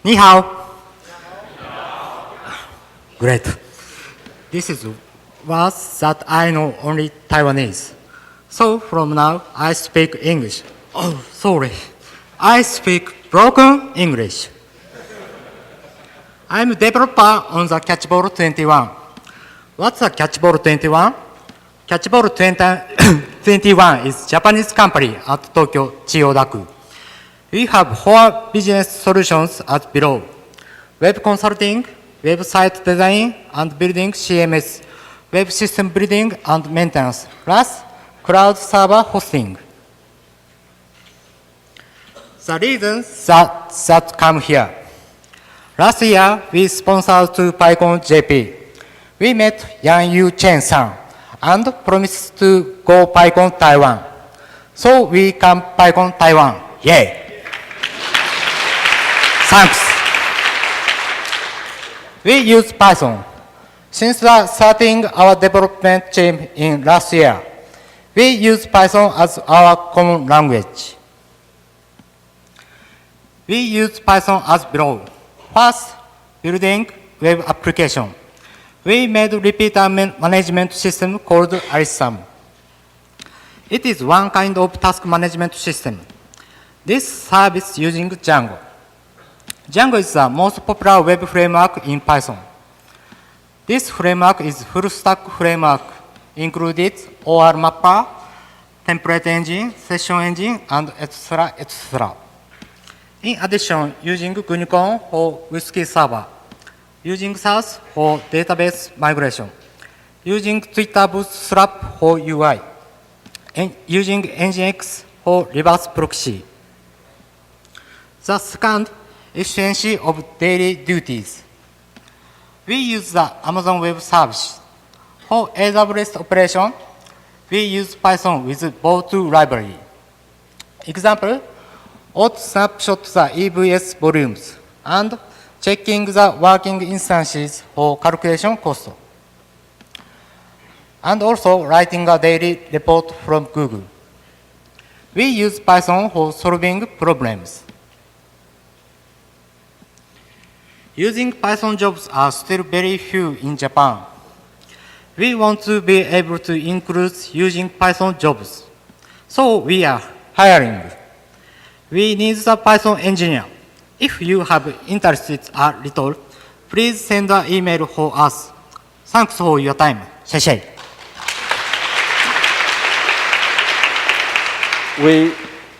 Ni hao. Great. This is words that I know only Taiwanese. So from now, I speak English. Oh, sorry. I speak broken English. I'm a developer on the CatchBall21. What's a CatchBall21? CatchBall21 is a Japanese company at Tokyo, Chiyodaku. We have 4 business solutions as below: web consulting, website design and building CMS, web system building and maintenance, plus cloud server hosting. The reasons that come here. Last year, we sponsored to PyConTW. We met Yang Yu Chen-san and promised to go PyCon Taiwan. So we come PyCon Taiwan. Yay! Thanks. We use Python. Since starting our development team in last year, we use Python as our common language. We use Python as below. First, building web application. We made a repeater management system called Arisam. It is one kind of task management system. This service using Django. Django is the most popular web framework in Python. This framework is full stack framework, included OR mapper, template engine, session engine, and etc. etc. In addition, using Gunicon for Whiskey server, using SAS for database migration, using Twitter Bootstrap for UI, and using Nginx for reverse proxy. The second, efficiency of daily duties. We use the Amazon Web Service. For AWS operation, we use Python with Bo2 library. Example, auto snapshot the EVS volumes and checking the working instances for calculation cost. And also writing a daily report from Google. We use Python for solving problems. Using Python jobs are still very few in Japan. We want to be able to include using Python jobs. So we are hiring. We need a Python engineer. If you have interested a little, please send an email for us. Thanks for your time. 谢谢。We